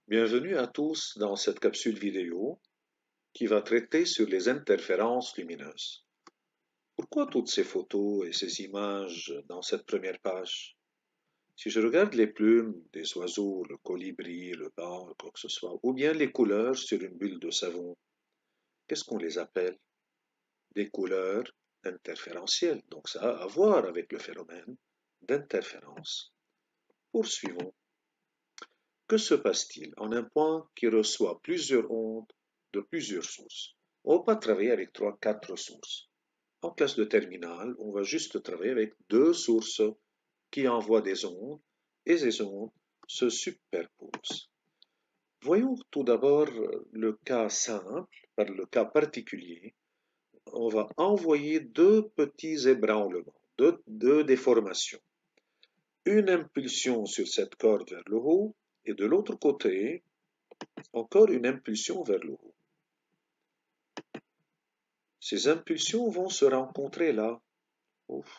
Bienvenue à tous dans cette capsule vidéo qui va traiter sur les interférences lumineuses. Pourquoi toutes ces photos et ces images dans cette première page? Si je regarde les plumes des oiseaux, le colibri, le banc, quoi que ce soit, ou bien les couleurs sur une bulle de savon, qu'est-ce qu'on les appelle? Des couleurs interférentielles. Donc ça a à voir avec le phénomène d'interférence. Poursuivons. Que se passe-t-il en un point qui reçoit plusieurs ondes de plusieurs sources? On ne va pas travailler avec 3, 4 sources. En classe de terminale, on va juste travailler avec 2 sources qui envoient des ondes et ces ondes se superposent. Voyons tout d'abord le cas simple, par le cas particulier. On va envoyer 2 petits ébranlements, deux déformations. Une impulsion sur cette corde vers le haut et de l'autre côté, encore une impulsion vers le haut. Ces impulsions vont se rencontrer là. Ouf.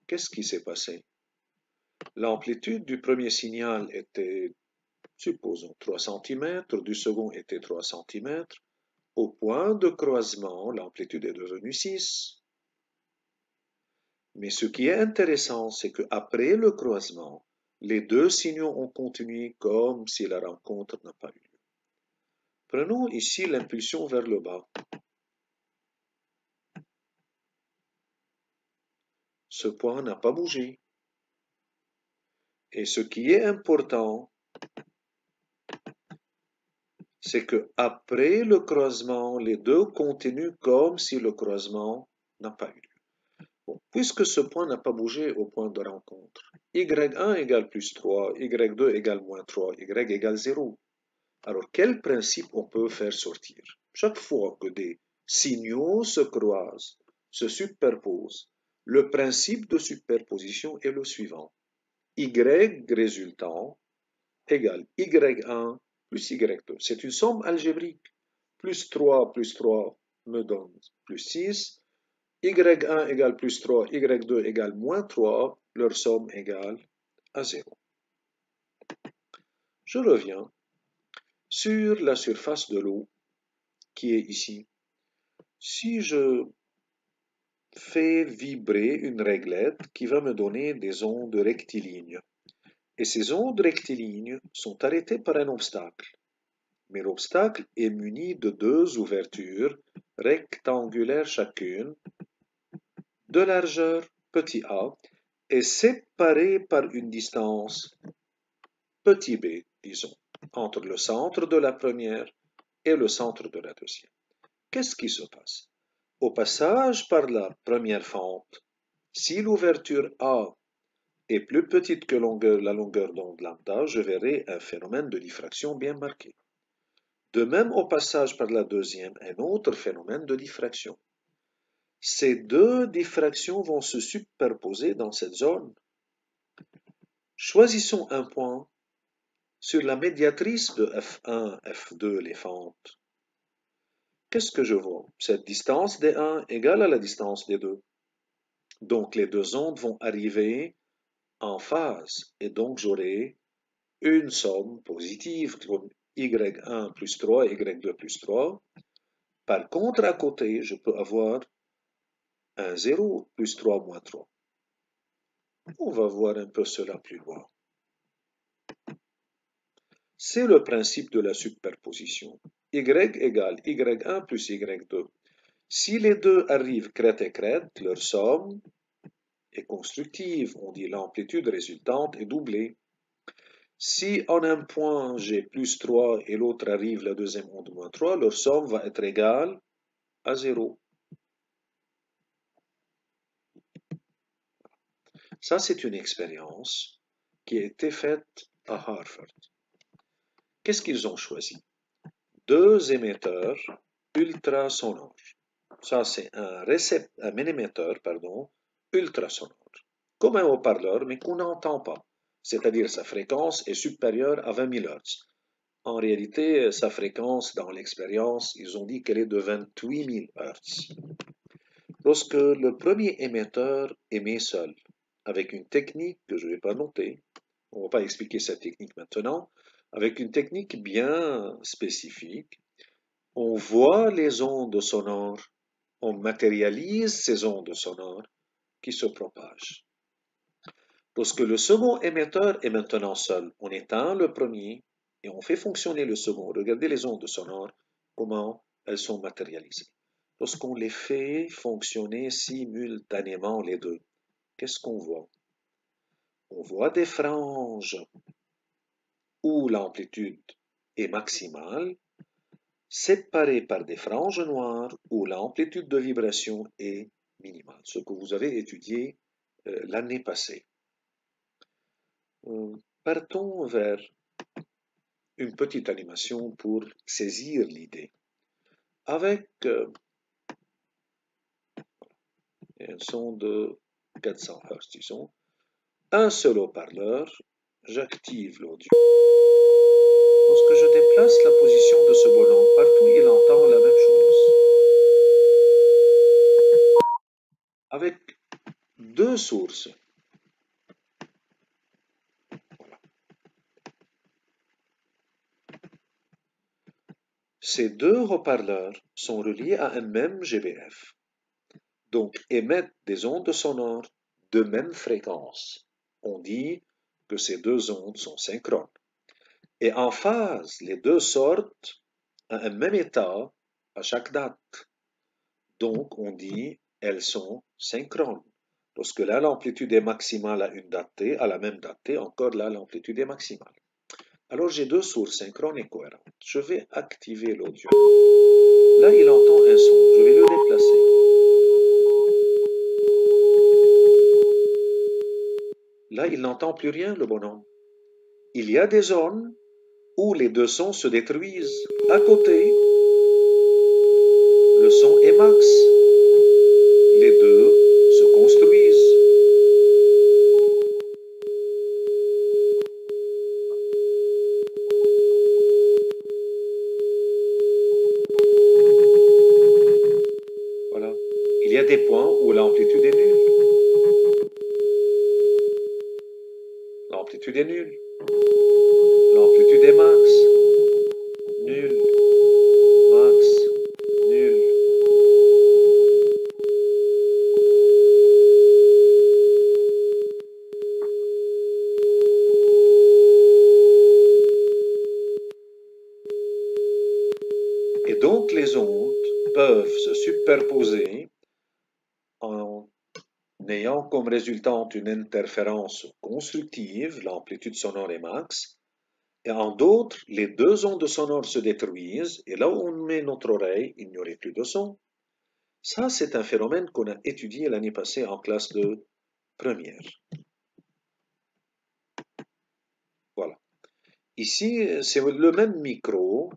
Qu'est-ce qui s'est passé? L'amplitude du premier signal était, supposons, 3 cm, du second était 3 cm. Au point de croisement, l'amplitude est devenue 6. Mais ce qui est intéressant, c'est qu'après le croisement, les 2 signaux ont continué comme si la rencontre n'a pas eu lieu. Prenons ici l'impulsion vers le bas. Ce point n'a pas bougé. Et ce qui est important, c'est que après le croisement, les deux continuent comme si le croisement n'a pas eu lieu. Bon, puisque ce point n'a pas bougé au point de rencontre, y1 égale plus 3, y2 égale moins 3, y égale 0. Alors, quel principe on peut faire sortir? Chaque fois que des signaux se croisent, se superposent, le principe de superposition est le suivant. Y résultant égale y1 plus y2. C'est une somme algébrique. Plus 3 me donne plus 6. Y1 égale plus 3, y2 égale moins 3. Leur somme égale à 0. Je reviens sur la surface de l'eau qui est ici. Si je fais vibrer une réglette qui va me donner des ondes rectilignes, et ces ondes rectilignes sont arrêtées par un obstacle. Mais l'obstacle est muni de 2 ouvertures rectangulaires chacune, de largeur petit a, et séparées par une distance petit b, disons, entre le centre de la première et le centre de la deuxième. Qu'est-ce qui se passe? Au passage par la première fente, si l'ouverture a est plus petite que la longueur d'onde lambda, je verrai un phénomène de diffraction bien marqué. De même, au passage par la deuxième, un autre phénomène de diffraction. Ces 2 diffractions vont se superposer dans cette zone. Choisissons un point sur la médiatrice de F1, F2, les fentes. Qu'est-ce que je vois? Cette distance D1 égale à la distance D2. Donc les 2 ondes vont arriver en phase et donc j'aurai une somme positive comme y1 plus 3, y2 plus 3. Par contre, à côté, je peux avoir un 0 plus 3 moins 3. On va voir un peu cela plus loin. C'est le principe de la superposition. Y égale y1 plus y2. Si les deux arrivent crête et crête, leur somme est constructive. On dit l'amplitude résultante est doublée. Si en un point j'ai plus 3 et l'autre arrive la deuxième onde moins 3, leur somme va être égale à 0. Ça, c'est une expérience qui a été faite à Harvard. Qu'est-ce qu'ils ont choisi? 2 émetteurs ultrasonores. Ça, c'est un émetteur, ultrasonore. Comme un haut-parleur, mais qu'on n'entend pas. C'est-à-dire sa fréquence est supérieure à 20 000 Hz. En réalité, sa fréquence, dans l'expérience, ils ont dit qu'elle est de 28 000 Hz. Lorsque le premier émetteur émet seul, avec une technique que je ne vais pas noter, On ne va pas expliquer cette technique maintenant. Avec une technique bien spécifique, on voit les ondes sonores, on matérialise ces ondes sonores qui se propagent. Lorsque le second émetteur est maintenant seul, on éteint le premier et on fait fonctionner le second. Regardez les ondes sonores, comment elles sont matérialisées. Lorsqu'on les fait fonctionner simultanément les deux, qu'est-ce qu'on voit? On voit des franges où l'amplitude est maximale, séparées par des franges noires où l'amplitude de vibration est minimale, ce que vous avez étudié l'année passée. Partons vers une petite animation pour saisir l'idée. Avec un son de 400 Hz, disons, un seul haut-parleur, j'active l'audio. Lorsque je déplace la position de ce bonhomme, partout il entend la même chose. Avec deux sources. Voilà. Ces deux haut-parleurs sont reliés à un même GBF, donc émettent des ondes sonores de même fréquence. On dit que ces deux ondes sont synchrones. Et en phase, les deux sortent à un même état à chaque date. Donc, on dit elles sont synchrones. Lorsque là, l'amplitude est maximale à une date t, à la même date t, encore là, l'amplitude est maximale. Alors, j'ai deux sources synchrones et cohérentes. Je vais activer l'audio. Là, il entend un son. Je vais le déplacer. Là, il n'entend plus rien, le bonhomme. Il y a des zones où les deux sons se détruisent. À côté, le son est max. Les deux se construisent. Voilà. Il y a des points où l'amplitude est nulle. L'amplitude est nulle. L'amplitude est max. Nul. Max. Nul. Et donc les ondes peuvent se superposer en ayant comme résultante une interférence constructive, l'amplitude sonore est max, et en d'autres, les deux ondes sonores se détruisent, et là où on met notre oreille, il n'y aurait plus de son. Ça, c'est un phénomène qu'on a étudié l'année passée en classe de première. Voilà. Ici, c'est le même micro,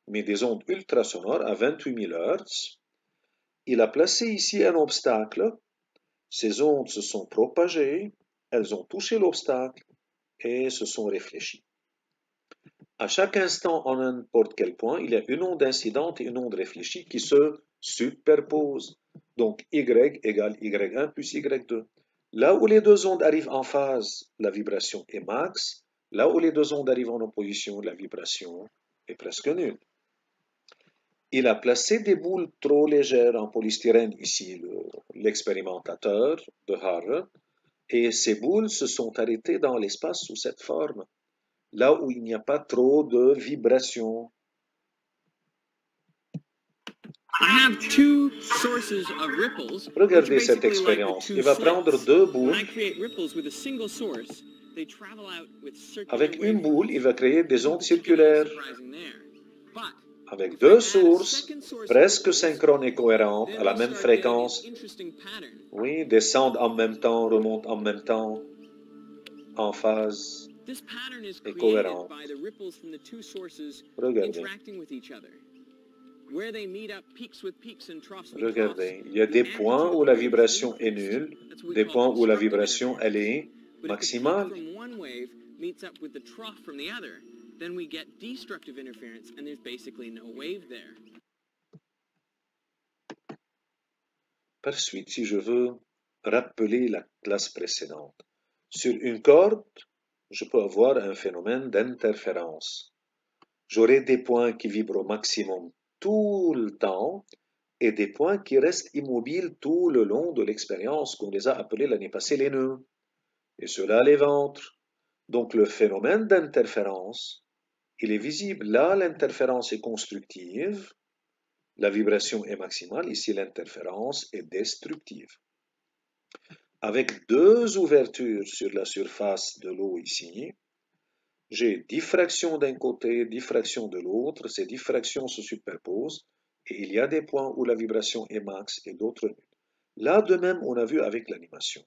mais des ondes ultrasonores à 28 000 Hz. Il a placé ici un obstacle. Ces ondes se sont propagées, elles ont touché l'obstacle et se sont réfléchies. À chaque instant, en n'importe quel point, il y a une onde incidente et une onde réfléchie qui se superposent. Donc, Y égale Y1 plus Y2. Là où les deux ondes arrivent en phase, la vibration est max. Là où les deux ondes arrivent en opposition, la vibration est presque nulle. Il a placé des boules trop légères en polystyrène, ici l'expérimentateur de Harvard, et ces boules se sont arrêtées dans l'espace sous cette forme, là où il n'y a pas trop de vibrations. Regardez cette expérience. Il va prendre deux boules. Avec une boule, il va créer des ondes circulaires. Avec deux sources presque synchrones et cohérentes, à la même fréquence, oui, descendent en même temps, remontent en même temps, en phase et cohérente. Regardez. Regardez, il y a des points où la vibration est nulle, des points où la vibration, elle est maximale. Par suite, si je veux rappeler la classe précédente, sur une corde, je peux avoir un phénomène d'interférence. J'aurai des points qui vibrent au maximum tout le temps et des points qui restent immobiles tout le long de l'expérience qu'on les a appelés l'année passée les nœuds, et ceux-là les ventres. Donc le phénomène d'interférence, il est visible. Là, l'interférence est constructive, la vibration est maximale, ici l'interférence est destructive. Avec deux ouvertures sur la surface de l'eau ici, j'ai diffraction d'un côté, diffraction de l'autre, ces diffractions se superposent, et il y a des points où la vibration est max et d'autres nulle. Là, de même, on a vu avec l'animation.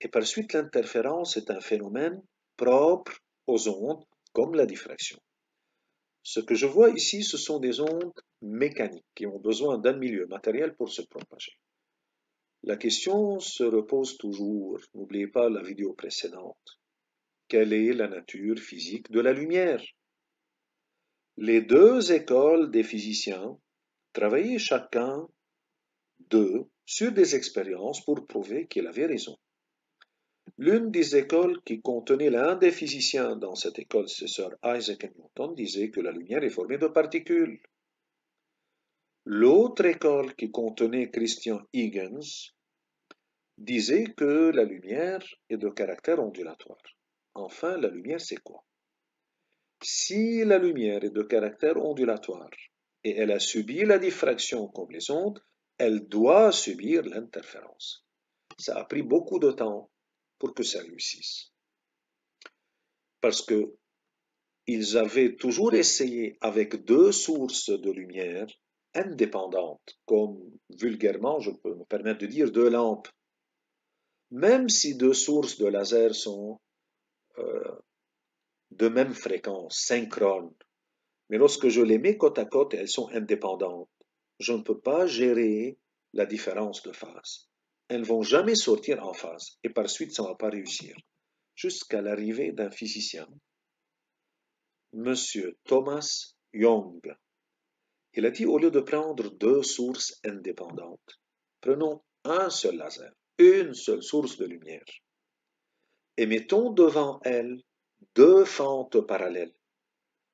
Et par suite, l'interférence est un phénomène propre aux ondes, comme la diffraction. Ce que je vois ici, ce sont des ondes mécaniques qui ont besoin d'un milieu matériel pour se propager. La question se repose toujours, n'oubliez pas la vidéo précédente. Quelle est la nature physique de la lumière? Les deux écoles des physiciens travaillaient chacun d'eux sur des expériences pour prouver qu'il avait raison. L'une des écoles qui contenait l'un des physiciens dans cette école, c'est Sir Isaac Newton, disait que la lumière est formée de particules. L'autre école qui contenait Christian Huygens disait que la lumière est de caractère ondulatoire. Enfin, la lumière, c'est quoi? Si la lumière est de caractère ondulatoire et elle a subi la diffraction comme les ondes, elle doit subir l'interférence. Ça a pris beaucoup de temps pour que ça réussisse. Parce que ils avaient toujours essayé avec deux sources de lumière indépendantes, comme vulgairement je peux me permettre de dire deux lampes. Même si deux sources de laser sont de même fréquence, synchrones, mais lorsque je les mets côte à côte et elles sont indépendantes, je ne peux pas gérer la différence de phase. Elles ne vont jamais sortir en phase et par suite ça ne va pas réussir. Jusqu'à l'arrivée d'un physicien, Monsieur Thomas Young. Il a dit au lieu de prendre deux sources indépendantes, prenons un seul laser, une seule source de lumière, et mettons devant elle deux fentes parallèles.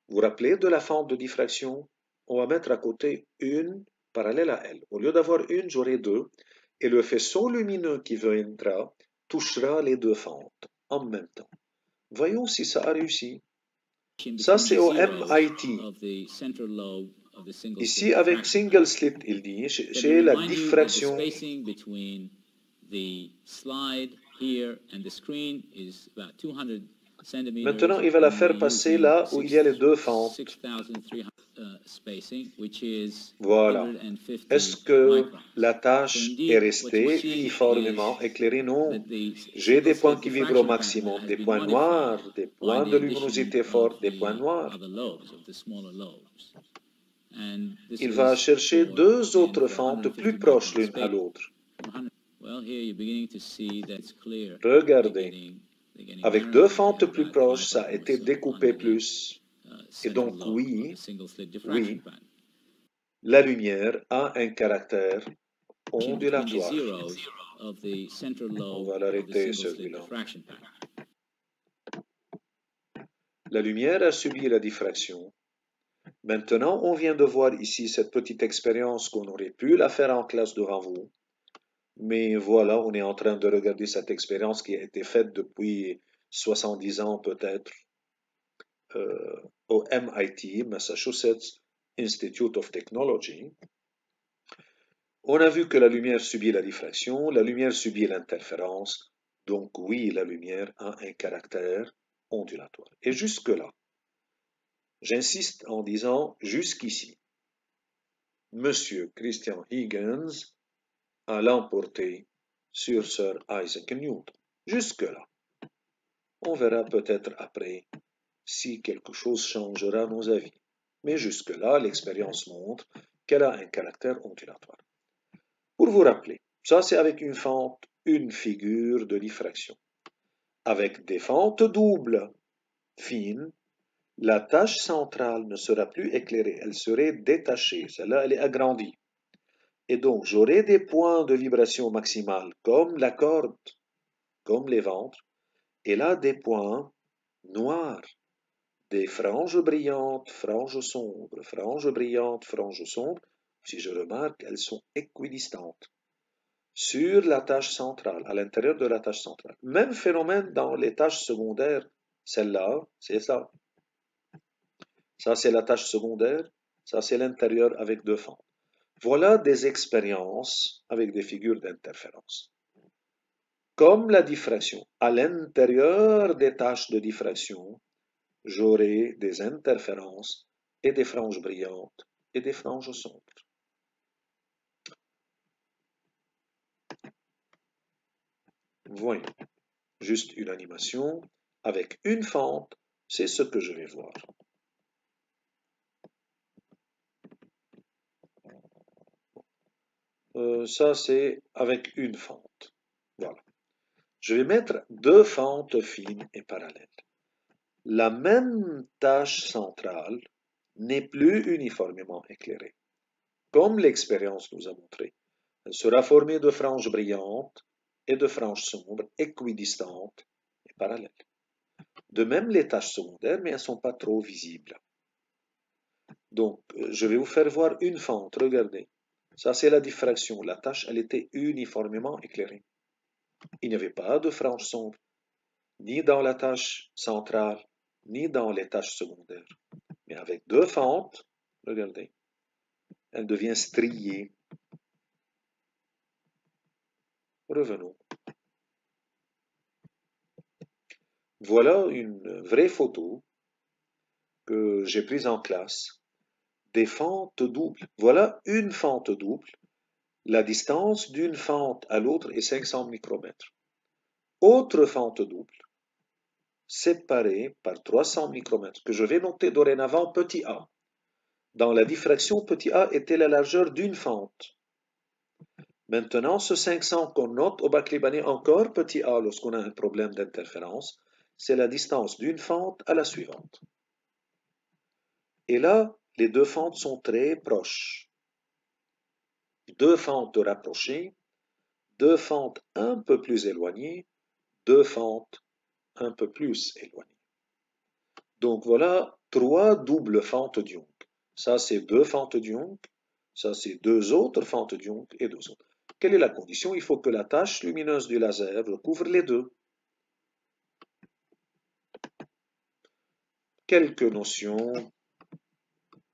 Vous vous rappelez de la fente de diffraction? On va mettre à côté une parallèle à elle. Au lieu d'avoir une, j'aurai deux, et le faisceau lumineux qui viendra touchera les deux fentes en même temps. Voyons si ça a réussi. Ça, c'est au MIT. Ici, avec single slit, il dit, chez la diffraction. Maintenant, il va la faire passer là où il y a les deux fentes. Voilà. Est-ce que la tâche est restée uniformément éclairée? Non. J'ai des points qui vibrent au maximum, des points noirs, des points de luminosité forte, des points noirs. Il va chercher deux autres fentes plus proches l'une à l'autre. Regardez. Avec deux fentes plus proches, ça a été découpé plus. Et donc, oui, la lumière a un caractère ondulatoire. On va l'arrêter celui-là. La lumière a subi la diffraction. Maintenant, on vient de voir ici cette petite expérience qu'on aurait pu la faire en classe devant vous. Mais voilà, on est en train de regarder cette expérience qui a été faite depuis 70 ans peut-être au MIT, Massachusetts Institute of Technology. On a vu que la lumière subit la diffraction, la lumière subit l'interférence, donc oui, la lumière a un caractère ondulatoire. Et jusque-là, j'insiste en disant jusqu'ici, Monsieur Christian Huygens a l'emporté sur Sir Isaac Newton. Jusque-là. On verra peut-être après si quelque chose changera nos avis. Mais jusque-là, l'expérience montre qu'elle a un caractère ondulatoire. Pour vous rappeler, ça c'est avec une fente, une figure de diffraction. Avec des fentes doubles, fines, la tache centrale ne sera plus éclairée, elle serait détachée. Celle-là, elle est agrandie. Et donc, j'aurai des points de vibration maximale, comme la corde, comme les ventres, et là, des points noir, des franges brillantes, franges sombres, franges brillantes, franges sombres. Si je remarque, elles sont équidistantes sur la tache centrale, à l'intérieur de la tache centrale. Même phénomène dans les taches secondaires. Celle-là, c'est ça. Ça, c'est la tache secondaire. Ça, c'est l'intérieur avec deux fentes. Voilà des expériences avec des figures d'interférence. Comme la diffraction, à l'intérieur des taches de diffraction, j'aurai des interférences et des franges brillantes et des franges sombres. Voyons, juste une animation avec une fente, c'est ce que je vais voir. Ça, c'est avec une fente. Voilà. Je vais mettre deux fentes fines et parallèles. La même tache centrale n'est plus uniformément éclairée, comme l'expérience nous a montré. Elle sera formée de franges brillantes et de franges sombres équidistantes et parallèles. De même les taches secondaires, mais elles ne sont pas trop visibles. Donc, je vais vous faire voir une fente, regardez. Ça, c'est la diffraction. La tache, elle était uniformément éclairée. Il n'y avait pas de franges sombres, ni dans la tache centrale, ni dans les taches secondaires. Mais avec deux fentes, regardez, elle devient striée. Revenons. Voilà une vraie photo que j'ai prise en classe. Des fentes doubles. Voilà une fente double. La distance d'une fente à l'autre est 500 micromètres. Autre fente double, séparée par 300 micromètres, que je vais noter dorénavant petit a. Dans la diffraction, petit a était la largeur d'une fente. Maintenant, ce 500 qu'on note au bac libanais encore petit a lorsqu'on a un problème d'interférence, c'est la distance d'une fente à la suivante. Et là, les deux fentes sont très proches. Deux fentes rapprochées, deux fentes un peu plus éloignées, deux fentes un peu plus éloignées. Donc voilà trois doubles fentes Young. Ça, c'est deux fentes Young. Ça, c'est deux autres fentes Young et deux autres. Quelle est la condition? Il faut que la tache lumineuse du laser recouvre les deux. Quelques notions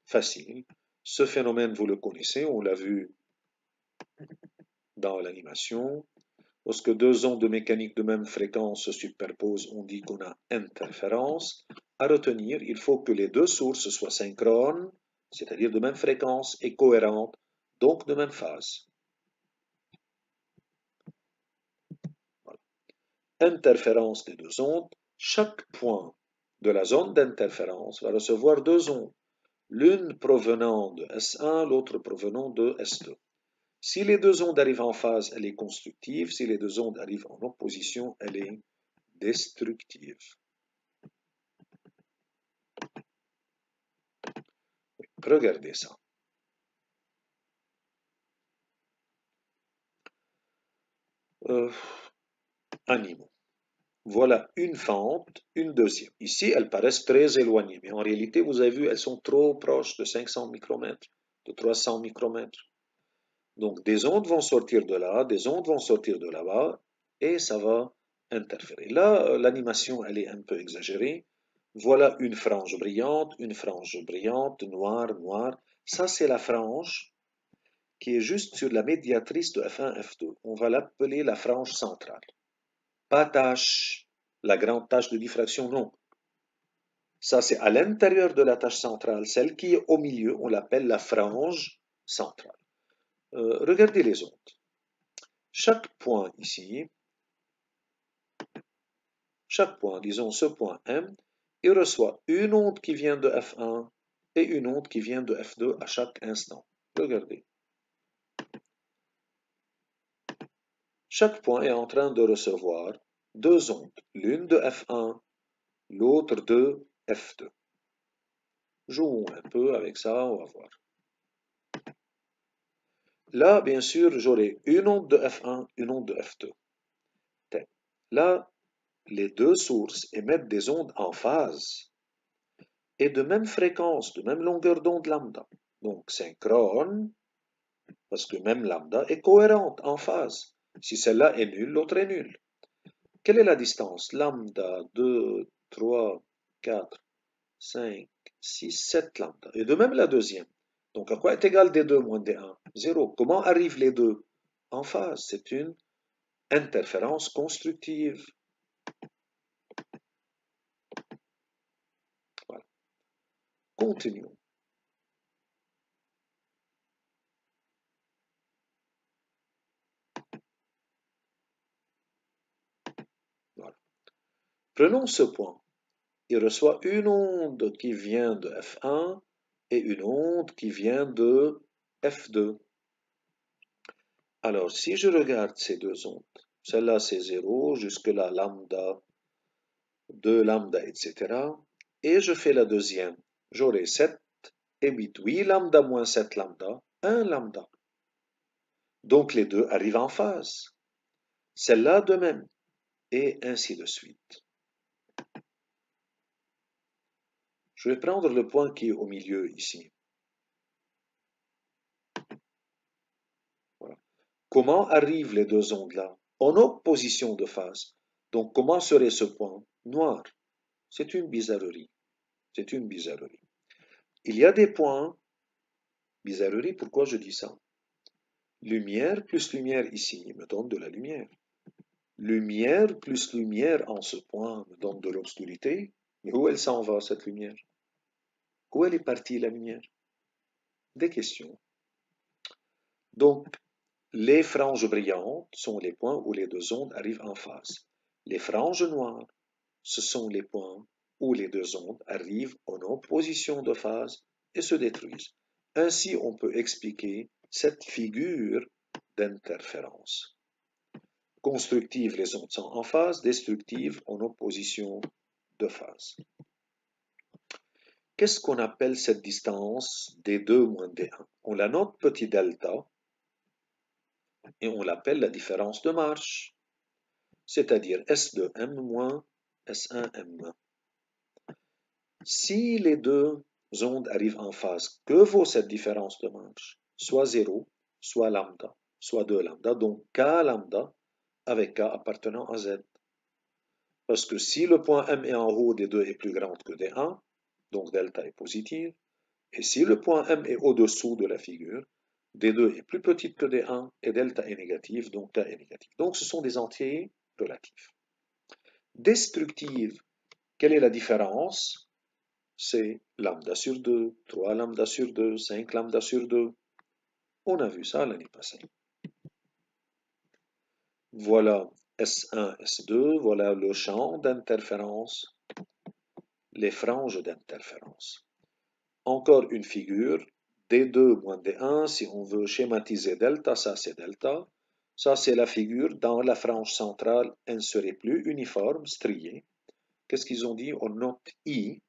faciles. Ce phénomène, vous le connaissez, on l'a vu dans l'animation. Lorsque deux ondes de mécanique de même fréquence se superposent, on dit qu'on a interférence. À retenir, il faut que les deux sources soient synchrones, c'est-à-dire de même fréquence, et cohérentes, donc de même phase. Voilà. Interférence des deux ondes. Chaque point de la zone d'interférence va recevoir deux ondes, l'une provenant de S1, l'autre provenant de S2. Si les deux ondes arrivent en phase, elle est constructive. Si les deux ondes arrivent en opposition, elle est destructive. Regardez ça. Animaux. Voilà une fente, une deuxième. Ici, elles paraissent très éloignées, mais en réalité, vous avez vu, elles sont trop proches de 500 micromètres, de 300 micromètres. Donc, des ondes vont sortir de là, des ondes vont sortir de là-bas, et ça va interférer. Là, l'animation, elle est un peu exagérée. Voilà une frange brillante, noire, noire. Ça, c'est la frange qui est juste sur la médiatrice de F1, F2. On va l'appeler la frange centrale. Pas tache, la grande tache de diffraction, non. Ça, c'est à l'intérieur de la tache centrale. Celle qui est au milieu, on l'appelle la frange centrale. Regardez les ondes. Chaque point ici, chaque point, disons ce point M, il reçoit une onde qui vient de F1 et une onde qui vient de F2 à chaque instant. Regardez. Chaque point est en train de recevoir deux ondes, l'une de F1, l'autre de F2. Jouons un peu avec ça, on va voir. Là, bien sûr, j'aurai une onde de F1, une onde de F2. Là, les deux sources émettent des ondes en phase et de même fréquence, de même longueur d'onde lambda. Donc synchrone, parce que même lambda est cohérente, en phase. Si celle-là est nulle, l'autre est nulle. Quelle est la distance? Lambda 2, 3, 4, 5, 6, 7 lambda. Et de même la deuxième. Donc à quoi est égal D2 moins D1? 0. Comment arrivent les deux? En phase. C'est une interférence constructive. Voilà. Continuons. Voilà. Prenons ce point. Il reçoit une onde qui vient de F1 et une onde qui vient de F2. Alors, si je regarde ces deux ondes, celle-là c'est 0, jusque-là lambda, 2 lambda, etc. Et je fais la deuxième, j'aurai 7 et 8. Oui, lambda moins 7 lambda, 1 lambda. Donc les deux arrivent en phase. Celle-là de même, et ainsi de suite. Je vais prendre le point qui est au milieu ici. Voilà. Comment arrivent les deux ondes-là? En opposition de phase. Donc comment serait ce point? Noir. C'est une bizarrerie. C'est une bizarrerie. Il y a des points. Bizarrerie, pourquoi je dis ça? Lumière plus lumière ici me donne de la lumière. Lumière plus lumière en ce point me donne de l'obscurité. Mais où elle s'en va, cette lumière? Où elle est partie, la lumière? Des questions. Donc, les franges brillantes sont les points où les deux ondes arrivent en phase. Les franges noires, ce sont les points où les deux ondes arrivent en opposition de phase et se détruisent. Ainsi, on peut expliquer cette figure d'interférence. Constructive, les ondes sont en phase, destructive, en opposition de phase. Qu'est-ce qu'on appelle cette distance D2 moins D1? On la note petit delta et on l'appelle la différence de marche, c'est-à-dire S2M moins S1M. Si les deux ondes arrivent en phase, que vaut cette différence de marche? Soit 0, soit lambda, soit 2 lambda, donc K lambda avec K appartenant à Z. Parce que si le point M est en haut des deux est plus grand que D1, donc delta est positive, et si le point M est au-dessous de la figure, D2 est plus petite que D1 et delta est négative, donc K est négatif. Donc ce sont des entiers relatifs. Destructive, quelle est la différence? C'est lambda sur 2, 3 lambda sur 2, 5 lambda sur 2. On a vu ça l'année passée. Voilà S1, S2, voilà le champ d'interférence, les franges d'interférence. Encore une figure, D2 moins D1, si on veut schématiser delta, ça c'est delta. Ça c'est la figure dans la frange centrale, elle ne serait plus uniforme, striée. Qu'est-ce qu'ils ont dit? On note I,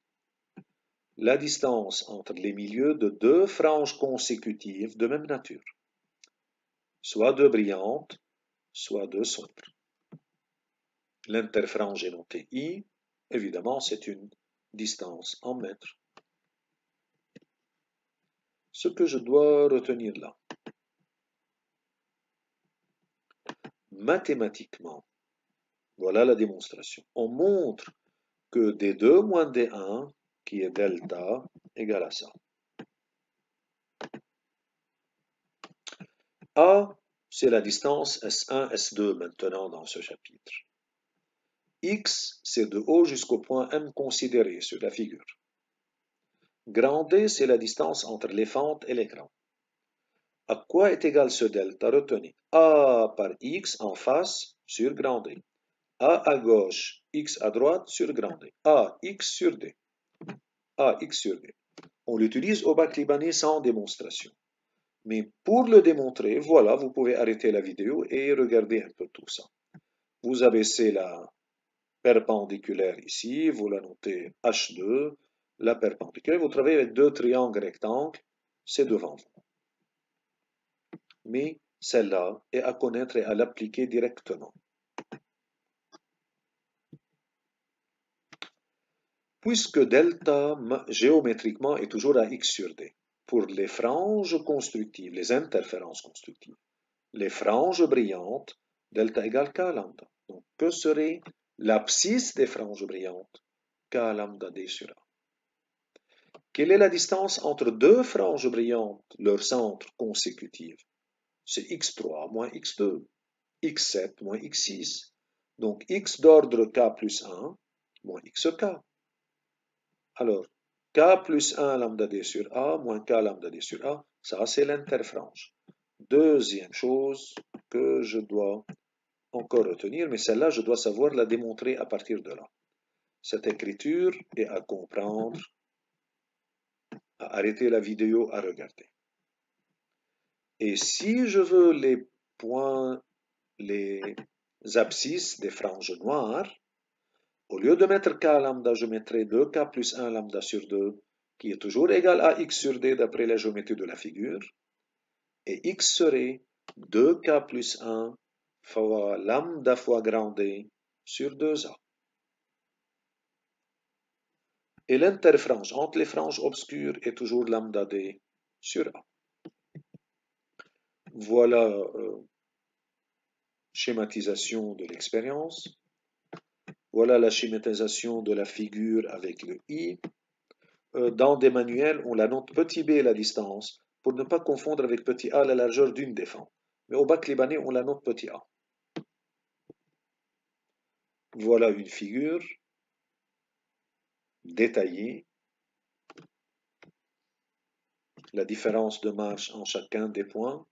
la distance entre les milieux de deux franges consécutives de même nature. Soit deux brillantes, soit deux sombres. L'interfrange est notée I, évidemment c'est une distance en mètres. Ce que je dois retenir là. Mathématiquement, voilà la démonstration. On montre que D2 moins D1, qui est delta, égale à ça. A, c'est la distance S1, S2 maintenant dans ce chapitre. X, c'est de haut jusqu'au point M considéré sur la figure. Grand D, c'est la distance entre les fentes et l'écran. À quoi est égal ce delta? Retenez A par X en face sur grand D. A à gauche, X à droite sur grand D. A, X sur D. A, X sur D. On l'utilise au bac libanais sans démonstration. Mais pour le démontrer, voilà, vous pouvez arrêter la vidéo et regarder un peu tout ça. Vous abaissez la perpendiculaire ici, vous la notez H2, la perpendiculaire, vous travaillez avec deux triangles rectangles, c'est devant vous. Mais celle-là est à connaître et à l'appliquer directement. Puisque delta géométriquement est toujours à x sur d. Pour les franges constructives, les interférences constructives, les franges brillantes, delta égale k lambda. Donc, que serait l'abscisse des franges brillantes? K lambda d sur A. Quelle est la distance entre deux franges brillantes, leur centre consécutif? C'est x3 moins x2, x7 moins x6. Donc x d'ordre k plus 1 moins xk. Alors, k plus 1 lambda d sur A moins k lambda d sur A, ça c'est l'interfrange. Deuxième chose que je dois encore retenir, mais celle-là, je dois savoir la démontrer à partir de là. Cette écriture est à comprendre, à arrêter la vidéo, à regarder. Et si je veux les points, les abscisses des franges noires, au lieu de mettre k lambda, je mettrai 2k plus 1 lambda sur 2, qui est toujours égal à x sur d d'après la géométrie de la figure. Et x serait 2k plus 1 fois lambda fois grand D sur 2a. Et l'interfrange entre les franges obscures est toujours lambda D sur A. Voilà schématisation de l'expérience. Voilà la schématisation de la figure avec le I. Dans des manuels, on la note petit b la distance pour ne pas confondre avec petit a la largeur d'une des fentes. Mais au bac libanais, on la note petit a. Voilà une figure détaillée. La différence de marche en chacun des points.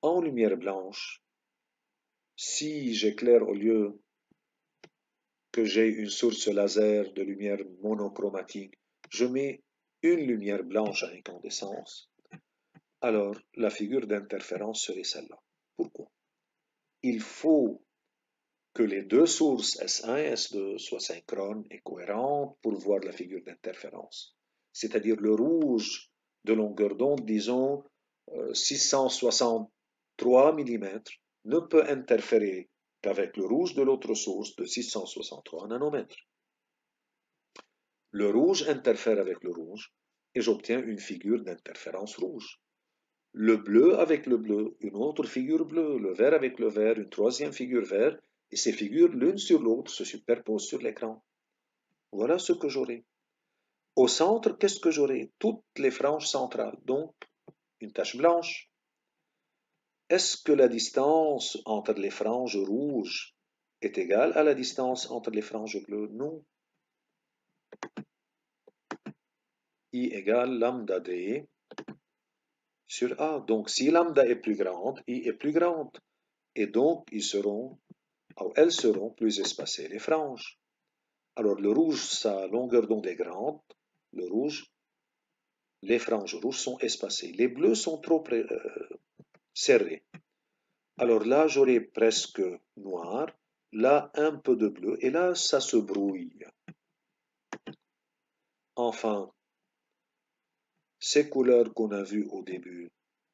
En lumière blanche, si j'éclaire au lieu que j'ai une source laser de lumière monochromatique, je mets une lumière blanche à incandescence, alors la figure d'interférence serait celle-là. Pourquoi? Il faut que les deux sources S1 et S2 soient synchrones et cohérentes pour voir la figure d'interférence. C'est-à-dire le rouge de longueur d'onde, disons 663 mm, ne peut interférer qu'avec le rouge de l'autre source de 663 nanomètres. Le rouge interfère avec le rouge et j'obtiens une figure d'interférence rouge. Le bleu avec le bleu, une autre figure bleue, le vert avec le vert, une troisième figure vert, et ces figures l'une sur l'autre se superposent sur l'écran. Voilà ce que j'aurai. Au centre, qu'est-ce que j'aurai? Toutes les franges centrales, donc une tache blanche. Est-ce que la distance entre les franges rouges est égale à la distance entre les franges bleues? Non. I égale lambda D sur A. Donc si lambda est plus grande, I est plus grande. Et donc elles seront plus espacées, les franges. Alors le rouge, sa longueur d'onde est grande. Le rouge, les franges rouges sont espacées. Les bleus sont trop serrés. Alors là, j'aurai presque noir. Là, un peu de bleu. Et là, ça se brouille. Enfin, ces couleurs qu'on a vues au début,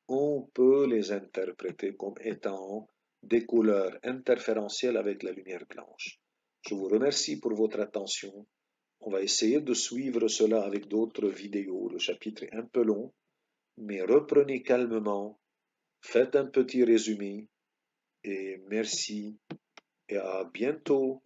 on peut les interpréter comme étant des couleurs interférentielles avec la lumière blanche. Je vous remercie pour votre attention. On va essayer de suivre cela avec d'autres vidéos. Le chapitre est un peu long, mais reprenez calmement, faites un petit résumé et merci et à bientôt.